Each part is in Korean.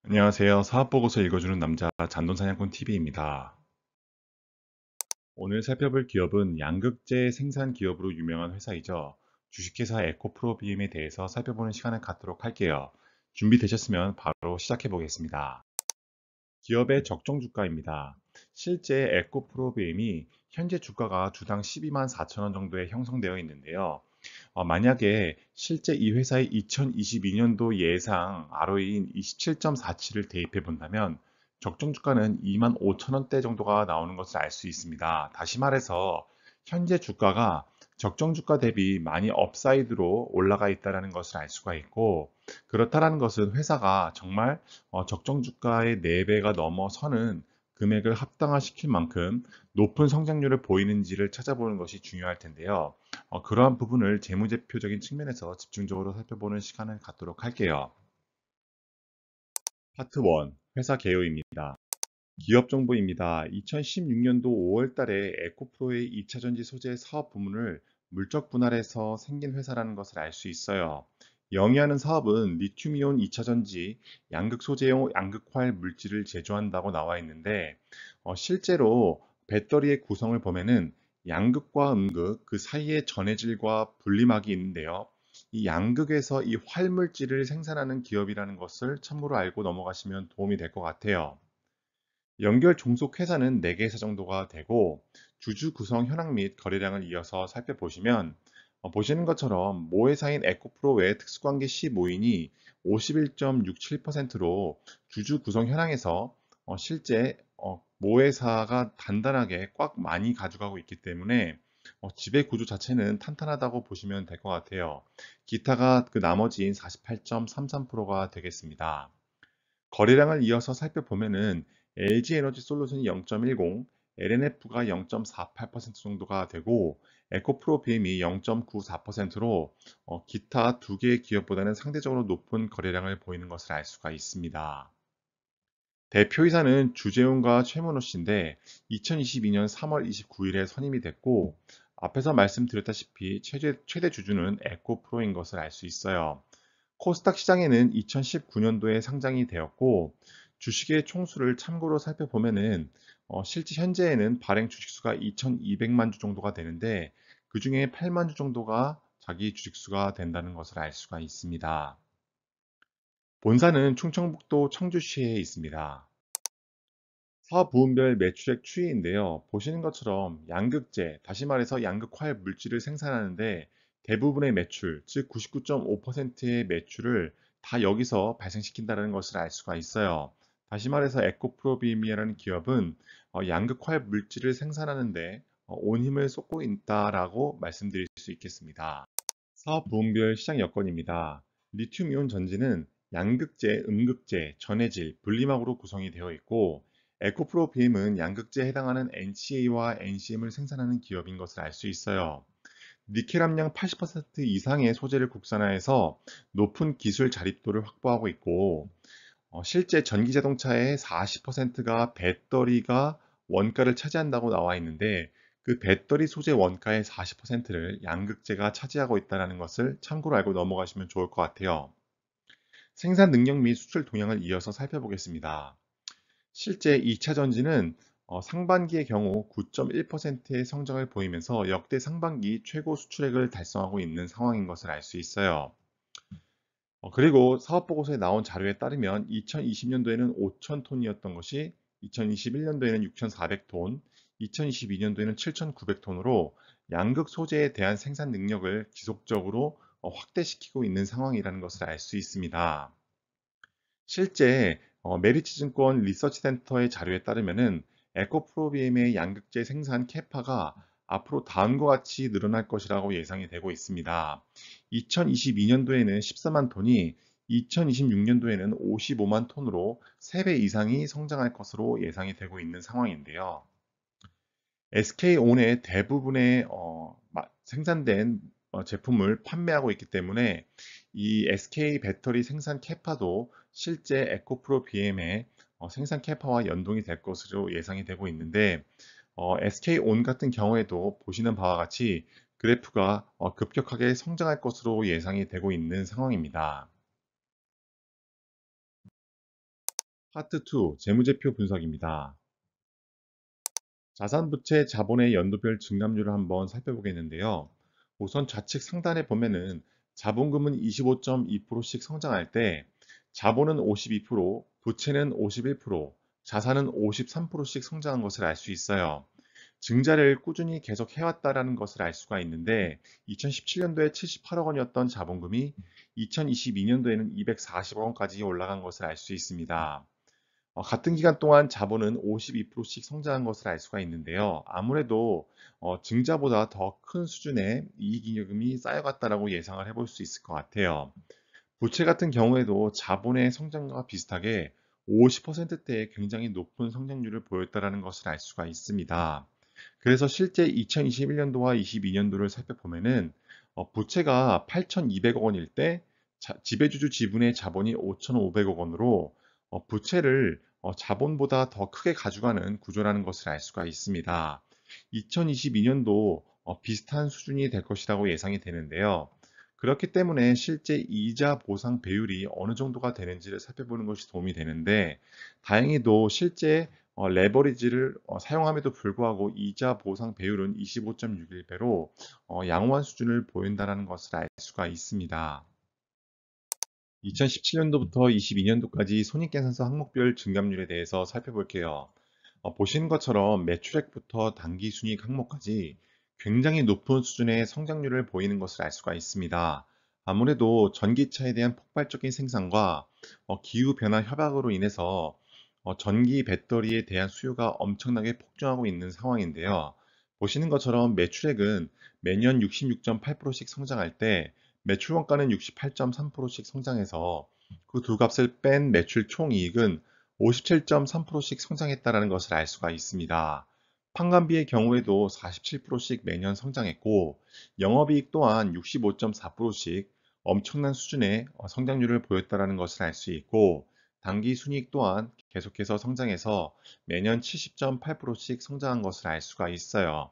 안녕하세요. 사업보고서 읽어주는 남자 잔돈사냥꾼TV입니다. 오늘 살펴볼 기업은 양극재 생산 기업으로 유명한 회사이죠. 주식회사 에코프로비엠에 대해서 살펴보는 시간을 갖도록 할게요. 준비되셨으면 바로 시작해 보겠습니다. 기업의 적정 주가입니다. 실제 에코프로비엠이 현재 주가가 주당 12만 4천 원 정도에 형성되어 있는데요. 만약에 실제 이 회사의 2022년도 예상 ROE인 27.47을 대입해 본다면 적정 주가는 2만 5천 원대 정도가 나오는 것을 알 수 있습니다. 다시 말해서 현재 주가가 적정 주가 대비 많이 업사이드로 올라가 있다는 것을 알 수가 있고, 그렇다는 것은 회사가 정말 적정 주가의 4배가 넘어서는 금액을 합당화시킬 만큼 높은 성장률을 보이는지를 찾아보는 것이 중요할 텐데요. 그러한 부분을 재무제표적인 측면에서 집중적으로 살펴보는 시간을 갖도록 할게요. 파트 1. 회사 개요입니다. 기업 정보입니다. 2016년도 5월 달에 에코프로의 2차전지 소재 사업 부문을 물적 분할해서 생긴 회사라는 것을 알 수 있어요. 영위하는 사업은 리튬이온 2차전지 양극 소재용 양극활 물질을 제조한다고 나와 있는데, 실제로 배터리의 구성을 보면은 양극과 음극 그 사이에 전해질과 분리막이 있는데요. 이 양극에서 이 활물질을 생산하는 기업이라는 것을 참고로 알고 넘어가시면 도움이 될 것 같아요. 연결 종속 회사는 4개사 정도가 되고, 주주 구성 현황 및 거래량을 이어서 살펴보시면 보시는 것처럼 모회사인 에코프로 외 특수관계 15인이 51.67%로 주주 구성 현황에서 실제 모회사가 단단하게 꽉 많이 가져가고 있기 때문에 지배 구조 자체는 탄탄하다고 보시면 될 것 같아요. 기타가 그 나머지인 48.33%가 되겠습니다. 거래량을 이어서 살펴보면은 LG에너지솔루션이 0.10, LNF가 0.48% 정도가 되고, 에코프로비엠이 0.94%로 기타 2개의 기업보다는 상대적으로 높은 거래량을 보이는 것을 알 수가 있습니다. 대표이사는 주재훈과 최문호 씨인데 2022년 3월 29일에 선임이 됐고, 앞에서 말씀드렸다시피 최대 주주는 에코프로인 것을 알 수 있어요. 코스닥 시장에는 2019년도에 상장이 되었고, 주식의 총수를 참고로 살펴보면은 실제 현재에는 발행 주식수가 2,200만 주 정도가 되는데, 그 중에 8만 주 정도가 자기 주식수가 된다는 것을 알 수가 있습니다. 본사는 충청북도 청주시에 있습니다. 사업 부문별 매출액 추이인데요. 보시는 것처럼 양극재, 다시 말해서 양극화의 물질을 생산하는데 대부분의 매출, 즉 99.5%의 매출을 다 여기서 발생시킨다는 것을 알 수가 있어요. 다시 말해서 에코프로비미아라는 기업은 양극화의 물질을 생산하는데 온 힘을 쏟고 있다라고 말씀드릴 수 있겠습니다. 사업 부문별 시장 여건입니다. 리튬이온 전지는 양극재, 음극재, 전해질, 분리막으로 구성이 되어 있고, 에코프로 BM은 양극재에 해당하는 NCA와 NCM을 생산하는 기업인 것을 알 수 있어요. 니켈 함량 80% 이상의 소재를 국산화해서 높은 기술 자립도를 확보하고 있고, 실제 전기 자동차의 40%가 배터리가 원가를 차지한다고 나와 있는데, 그 배터리 소재 원가의 40%를 양극재가 차지하고 있다는 것을 참고로 알고 넘어가시면 좋을 것 같아요. 생산 능력 및 수출 동향을 이어서 살펴보겠습니다. 실제 2차 전지는 상반기의 경우 9.1%의 성장을 보이면서 역대 상반기 최고 수출액을 달성하고 있는 상황인 것을 알 수 있어요. 그리고 사업보고서에 나온 자료에 따르면 2020년도에는 5,000톤이었던 것이 2021년도에는 6,400톤, 2022년도에는 7,900톤으로 양극 소재에 대한 생산 능력을 지속적으로 확대시키고 있는 상황이라는 것을 알 수 있습니다. 실제 메리츠증권 리서치센터의 자료에 따르면은 에코프로비엠의 양극재 생산 캐파가 앞으로 다음과 같이 늘어날 것이라고 예상이 되고 있습니다. 2022년도에는 14만 톤이 2026년도에는 55만 톤으로 3배 이상이 성장할 것으로 예상이 되고 있는 상황인데요. SK온의 대부분의 생산된 제품을 판매하고 있기 때문에 이 SK 배터리 생산 캐파도 실제 에코프로 BM의 생산 캐파와 연동이 될 것으로 예상이 되고 있는데, SK온 같은 경우에도 보시는 바와 같이 그래프가 급격하게 성장할 것으로 예상이 되고 있는 상황입니다. 파트 2, 재무제표 분석입니다. 자산부채 자본의 연도별 증감률을 한번 살펴보겠는데요. 우선 좌측 상단에 보면은 자본금은 25.2%씩 성장할 때 자본은 52%, 부채는 51%, 자산은 53%씩 성장한 것을 알 수 있어요. 증자를 꾸준히 계속 해왔다라는 것을 알 수가 있는데 2017년도에 78억 원이었던 자본금이 2022년도에는 240억 원까지 올라간 것을 알 수 있습니다. 같은 기간 동안 자본은 52%씩 성장한 것을 알 수가 있는데요. 아무래도 증자보다 더 큰 수준의 이익잉여금이 쌓여갔다라고 예상을 해볼 수 있을 것 같아요. 부채 같은 경우에도 자본의 성장과 비슷하게 50%대의 굉장히 높은 성장률을 보였다라는 것을 알 수가 있습니다. 그래서 실제 2021년도와 22년도를 살펴보면은 부채가 8,200억 원일 때 지배주주 지분의 자본이 5,500억 원으로 부채를 자본보다 더 크게 가져가는 구조라는 것을 알 수가 있습니다. 2022년도 비슷한 수준이 될 것이라고 예상이 되는데요. 그렇기 때문에 실제 이자 보상 배율이 어느 정도가 되는지를 살펴보는 것이 도움이 되는데 다행히도 실제 레버리지를 사용함에도 불구하고 이자 보상 배율은 25.61배로 양호한 수준을 보인다는 것을 알 수가 있습니다. 2017년도부터 22년도까지 손익계산서 항목별 증감률에 대해서 살펴볼게요. 보시는 것처럼 매출액부터 당기순이익 항목까지 굉장히 높은 수준의 성장률을 보이는 것을 알 수가 있습니다. 아무래도 전기차에 대한 폭발적인 생산과 기후변화 협약으로 인해서 전기 배터리에 대한 수요가 엄청나게 폭증하고 있는 상황인데요. 보시는 것처럼 매출액은 매년 66.8%씩 성장할 때 매출 원가는 68.3%씩 성장해서 그 두 값을 뺀 매출 총이익은 57.3%씩 성장했다는 것을 알 수가 있습니다. 판관비의 경우에도 47%씩 매년 성장했고 영업이익 또한 65.4%씩 엄청난 수준의 성장률을 보였다는 것을 알 수 있고 당기순이익 또한 계속해서 성장해서 매년 70.8%씩 성장한 것을 알 수가 있어요.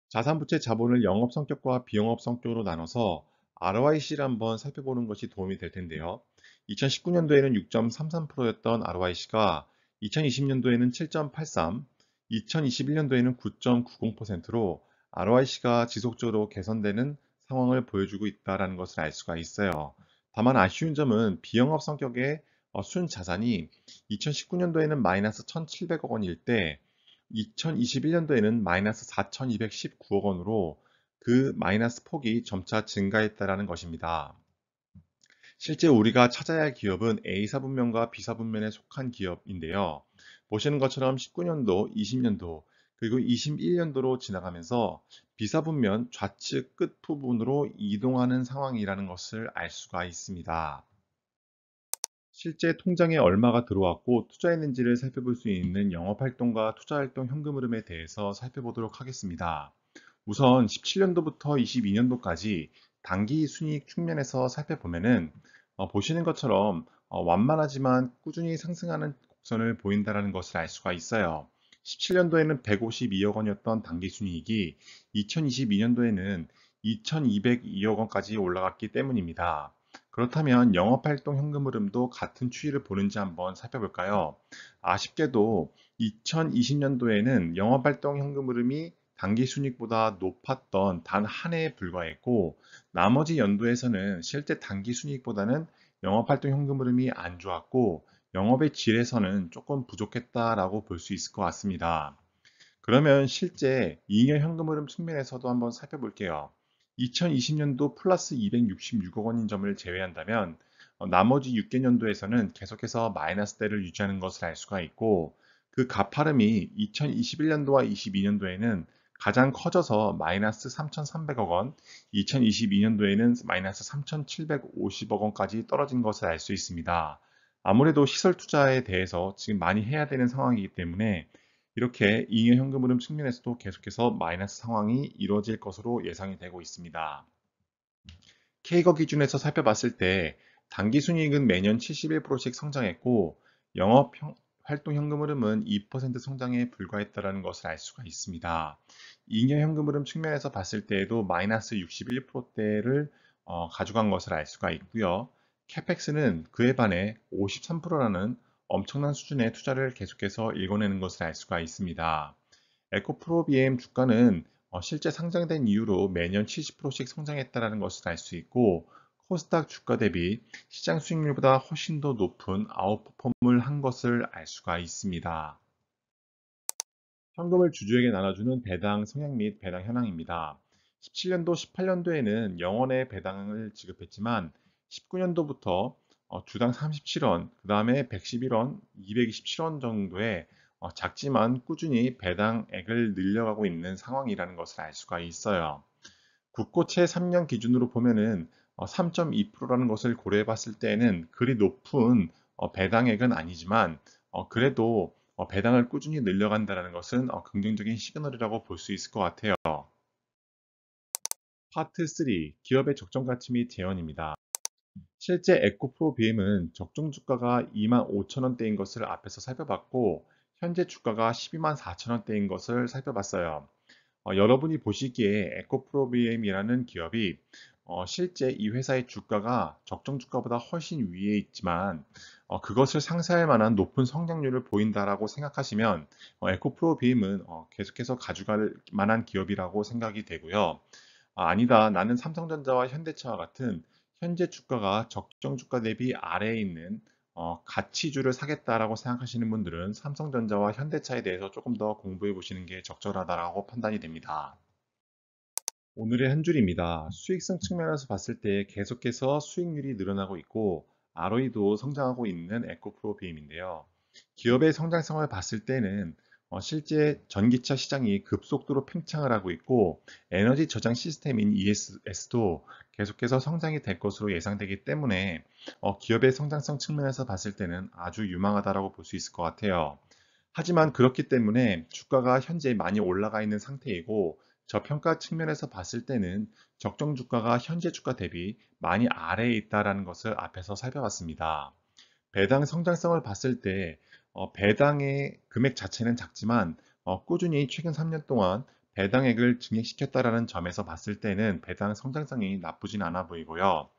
자산부채 자본을 영업 성격과 비영업 성격으로 나눠서 ROIC를 한번 살펴보는 것이 도움이 될 텐데요. 2019년도에는 6.33%였던 ROIC가 2020년도에는 7.83, 2021년도에는 9.90%로 ROIC가 지속적으로 개선되는 상황을 보여주고 있다는 것을 알 수가 있어요. 다만 아쉬운 점은 비영업 성격의 순자산이 2019년도에는 마이너스 1,700억 원일 때 2021년도에는 마이너스 4,219억 원으로 그 마이너스 폭이 점차 증가했다라는 것입니다. 실제 우리가 찾아야 할 기업은 A사 분면과 B사 분면에 속한 기업인데요. 보시는 것처럼 19년도, 20년도, 그리고 21년도로 지나가면서 B사 분면 좌측 끝 부분으로 이동하는 상황이라는 것을 알 수가 있습니다. 실제 통장에 얼마가 들어왔고 투자했는지를 살펴볼 수 있는 영업활동과 투자활동 현금 흐름에 대해서 살펴보도록 하겠습니다. 우선 17년도부터 22년도까지 단기 순이익 측면에서 살펴보면은 보시는 것처럼 완만하지만 꾸준히 상승하는 곡선을 보인다는 것을 알 수가 있어요. 17년도에는 152억 원이었던 단기 순이익이 2022년도에는 2202억 원까지 올라갔기 때문입니다. 그렇다면 영업활동 현금 흐름도 같은 추이를 보는지 한번 살펴볼까요? 아쉽게도 2020년도에는 영업활동 현금 흐름이 단기 순이익보다 높았던 단 한 해에 불과했고 나머지 연도에서는 실제 단기 순이익보다는 영업활동 현금 흐름이 안 좋았고 영업의 질에서는 조금 부족했다라고 볼 수 있을 것 같습니다. 그러면 실제 잉여 현금 흐름 측면에서도 한번 살펴볼게요. 2020년도 플러스 266억 원인 점을 제외한다면 나머지 6개년도에서는 계속해서 마이너스대를 유지하는 것을 알 수가 있고 그 가파름이 2021년도와 22년도에는 가장 커져서 마이너스 3,300억 원, 2022년도에는 마이너스 3,750억 원까지 떨어진 것을 알 수 있습니다. 아무래도 시설 투자에 대해서 지금 많이 해야 되는 상황이기 때문에 이렇게 잉여 현금 흐름 측면에서도 계속해서 마이너스 상황이 이루어질 것으로 예상이 되고 있습니다. K거 기준에서 살펴봤을 때 단기 순이익은 매년 71%씩 성장했고 활동 현금 흐름은 2% 성장에 불과했다는 것을 알 수가 있습니다. 잉여 현금 흐름 측면에서 봤을 때에도 마이너스 61%대를 가져간 것을 알 수가 있고요. 캐펙스는 그에 반해 53%라는 엄청난 수준의 투자를 계속해서 일궈내는 것을 알 수가 있습니다. 에코프로비엠 주가는 실제 상장된 이후로 매년 70%씩 성장했다는 것을 알 수 있고, 코스닥 주가 대비 시장 수익률보다 훨씬 더 높은 아웃퍼폼을 한 것을 알 수가 있습니다. 현금을 주주에게 나눠주는 배당 성향 및 배당 현황입니다. 17년도, 18년도에는 영원의 배당을 지급했지만 19년도부터 주당 37원, 그 다음에 111원, 227원 정도의 작지만 꾸준히 배당액을 늘려가고 있는 상황이라는 것을 알 수가 있어요. 국고채 3년 기준으로 보면은 3.2%라는 것을 고려해 봤을 때에는 그리 높은 배당액은 아니지만 그래도 배당을 꾸준히 늘려간다는 것은 긍정적인 시그널이라고 볼 수 있을 것 같아요. 파트 3. 기업의 적정 가치 및 재원입니다. 실제 에코프로 BM은 적정 주가가 25,000원대인 것을 앞에서 살펴봤고, 현재 주가가 124,000원대인 것을 살펴봤어요. 여러분이 보시기에 에코프로비엠이라는 기업이 실제 이 회사의 주가가 적정 주가보다 훨씬 위에 있지만 그것을 상쇄할 만한 높은 성장률을 보인다라고 생각하시면 에코프로비엠은 계속해서 가져갈 만한 기업이라고 생각이 되고요. 아니다. 나는 삼성전자와 현대차와 같은 현재 주가가 적정 주가 대비 아래에 있는 가치주를 사겠다라고 생각하시는 분들은 삼성전자와 현대차에 대해서 조금 더 공부해 보시는 게 적절하다라고 판단이 됩니다. 오늘의 한 줄입니다. 수익성 측면에서 봤을 때 계속해서 수익률이 늘어나고 있고 ROE도 성장하고 있는 에코프로비엠인데요. 기업의 성장성을 봤을 때는 실제 전기차 시장이 급속도로 팽창을 하고 있고 에너지 저장 시스템인 ESS도 계속해서 성장이 될 것으로 예상되기 때문에 기업의 성장성 측면에서 봤을 때는 아주 유망하다라고 볼 수 있을 것 같아요. 하지만 그렇기 때문에 주가가 현재 많이 올라가 있는 상태이고 저평가 측면에서 봤을 때는 적정 주가가 현재 주가 대비 많이 아래에 있다라는 것을 앞에서 살펴봤습니다. 배당 성장성을 봤을 때 배당의 금액 자체는 작지만 꾸준히 최근 3년 동안 배당액을 증액시켰다라는 점에서 봤을 때는 배당 성장성이 나쁘진 않아 보이고요.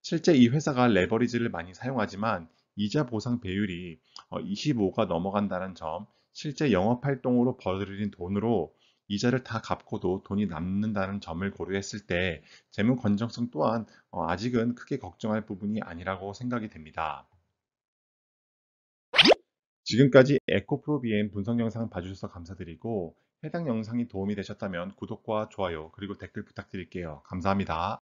실제 이 회사가 레버리지를 많이 사용하지만 이자 보상 배율이 25가 넘어간다는 점, 실제 영업 활동으로 벌어들인 돈으로 이자를 다 갚고도 돈이 남는다는 점을 고려했을 때 재무 건전성 또한 아직은 크게 걱정할 부분이 아니라고 생각이 됩니다. 지금까지 에코프로비엠 분석 영상 봐주셔서 감사드리고 해당 영상이 도움이 되셨다면 구독과 좋아요 그리고 댓글 부탁드릴게요. 감사합니다.